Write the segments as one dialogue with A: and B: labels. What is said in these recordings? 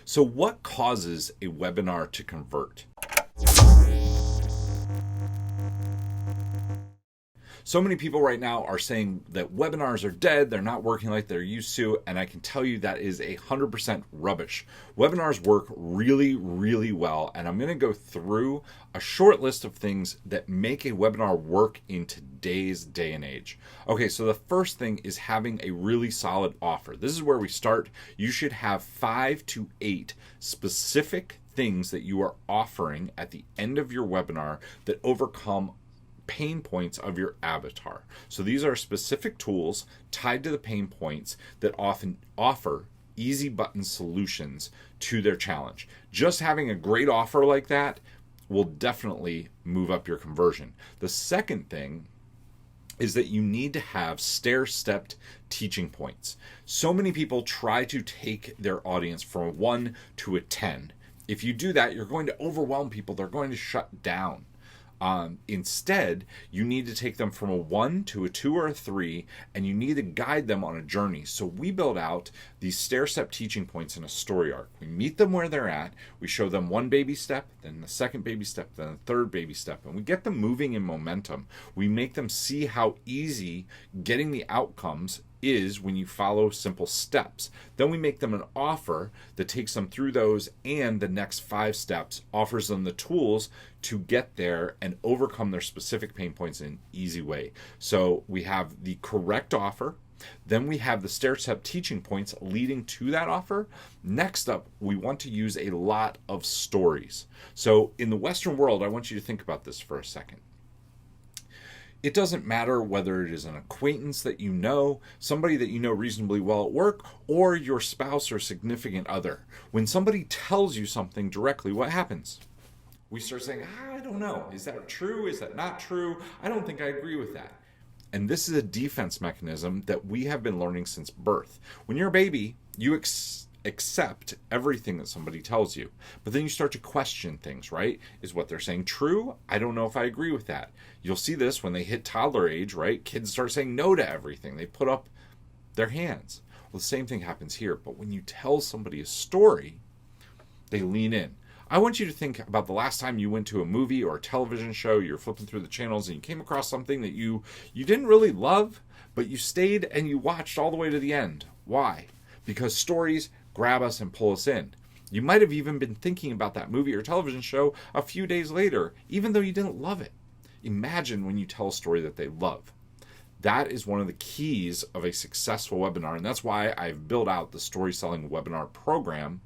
A: So what causes a webinar to convert? So many people right now are saying that webinars are dead, they're not working like they're used to, and I can tell you that is 100% rubbish. Webinars work really, really well, and I'm going to go through a short list of things that make a webinar work in today's day and age. Okay, so the first thing is having a really solid offer. This is where we start. You should have 5 to 8 specific things that you are offering at the end of your webinar that overcome pain points of your avatar. So these are specific tools tied to the pain points that often offer easy button solutions to their challenge. Just having a great offer like that will definitely move up your conversion. The second thing is that you need to have stair-stepped teaching points. So many people try to take their audience from a 1 to a 10. If you do that, you're going to overwhelm people. They're going to shut down. Instead, you need to take them from a 1 to a 2 or a 3, and you need to guide them on a journey. So we build out these stair-step teaching points in a story arc. We meet them where they're at. We show them one baby step, then the second baby step, then the third baby step, and we get them moving in momentum. We make them see how easy getting the outcomes is when you follow simple steps. Then we make them an offer that takes them through those, and the next 5 steps offers them the tools to get there and overcome their specific pain points in an easy way. So we have the correct offer. Then we have the stair-step teaching points leading to that offer. Next up, we want to use a lot of stories. So in the Western world, I want you to think about this for a second. It doesn't matter whether it is an acquaintance that you know, somebody that you know reasonably well at work, or your spouse or significant other. When somebody tells you something directly, what happens? We start saying, I don't know. Is that true? Is that not true? I don't think I agree with that. And this is a defense mechanism that we have been learning since birth. When you're a baby, you accept everything that somebody tells you. But then you start to question things, right? Is what they're saying true? I don't know if I agree with that. You'll see this when they hit toddler age, right? Kids start saying no to everything. They put up their hands. Well, the same thing happens here. But when you tell somebody a story, they lean in. I want you to think about the last time you went to a movie or a television show, you're flipping through the channels and you came across something that you didn't really love, but you stayed and you watched all the way to the end. Why? Because stories grab us and pull us in. You might have even been thinking about that movie or television show a few days later, even though you didn't love it. Imagine when you tell a story that they love. That is one of the keys of a successful webinar, and that's why I've built out the Story Selling Webinar program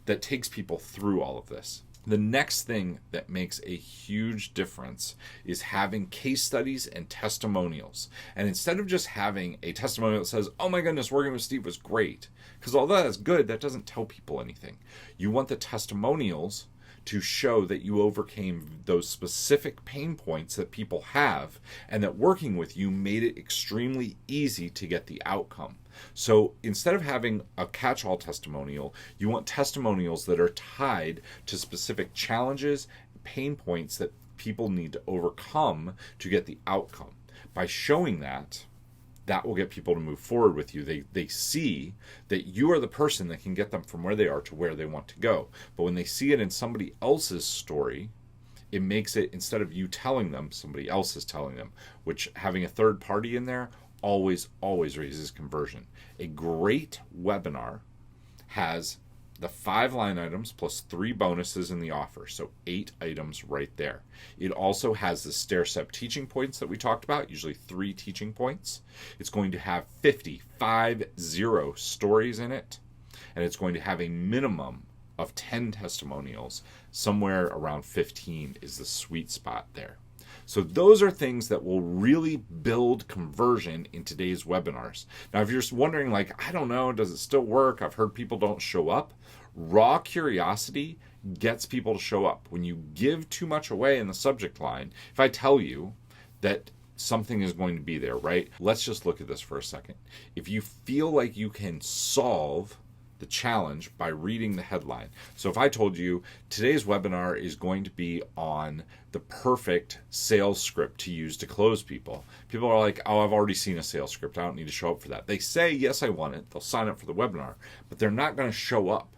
A: that takes people through all of this. The next thing that makes a huge difference is having case studies and testimonials. And instead of just having a testimonial that says, oh my goodness, working with Steve was great, because although that's good, that doesn't tell people anything. You want the testimonials to show that you overcame those specific pain points that people have, and that working with you made it extremely easy to get the outcome. So instead of having a catch-all testimonial, you want testimonials that are tied to specific challenges, pain points that people need to overcome to get the outcome. By showing that will get people to move forward with you. They see that you are the person that can get them from where they are to where they want to go. But when they see it in somebody else's story, it makes it, instead of you telling them, somebody else is telling them, which having a third party in there always raises conversion. A great webinar has the 5 line items plus 3 bonuses in the offer, so 8 items right there. It also has the stair-step teaching points that we talked about, usually 3 teaching points. It's going to have 50 stories in it, and it's going to have a minimum of 10 testimonials. Somewhere around 15 is the sweet spot there. So those are things that will really build conversion in today's webinars. Now, if you're wondering, like, I don't know, does it still work? I've heard people don't show up. Raw curiosity gets people to show up. When you give too much away in the subject line, if I tell you that something is going to be there, right? Let's just look at this for a second. If you feel like you can solve the challenge by reading the headline. So if I told you today's webinar is going to be on the perfect sales script to use to close people, people are like, oh, I've already seen a sales script. I don't need to show up for that. They say, yes, I want it. They'll sign up for the webinar, but they're not going to show up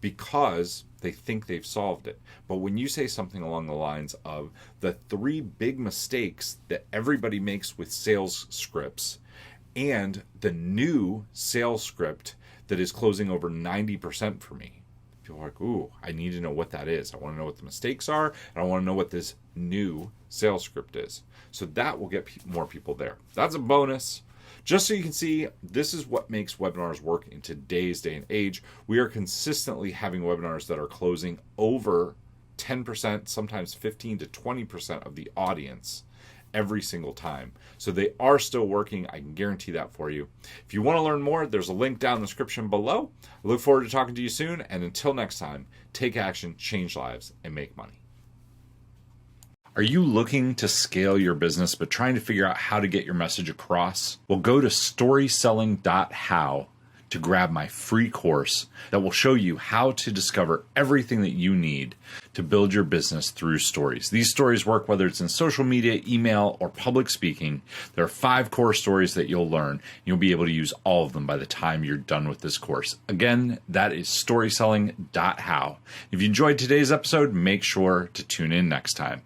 A: because they think they've solved it. But when you say something along the lines of the 3 big mistakes that everybody makes with sales scripts and the new sales script that is closing over 90% for me, people are like, ooh, I need to know what that is. I want to know what the mistakes are, and I want to know what this new sales script is. So that will get more people there. That's a bonus. Just so you can see, this is what makes webinars work in today's day and age. We are consistently having webinars that are closing over 10%, sometimes 15 to 20% of the audience every single time. So they are still working. I can guarantee that for you. If you want to learn more, there's a link down in the description below. I look forward to talking to you soon. And until next time, take action, change lives, and make money. Are you looking to scale your business but trying to figure out how to get your message across? Well, go to storyselling.how to grab my free course that will show you how to discover everything that you need to build your business through stories. These stories work whether it's in social media, email, or public speaking. There are 5 core stories that you'll learn. You'll be able to use all of them by the time you're done with this course. Again, that is storyselling.how. If you enjoyed today's episode, make sure to tune in next time.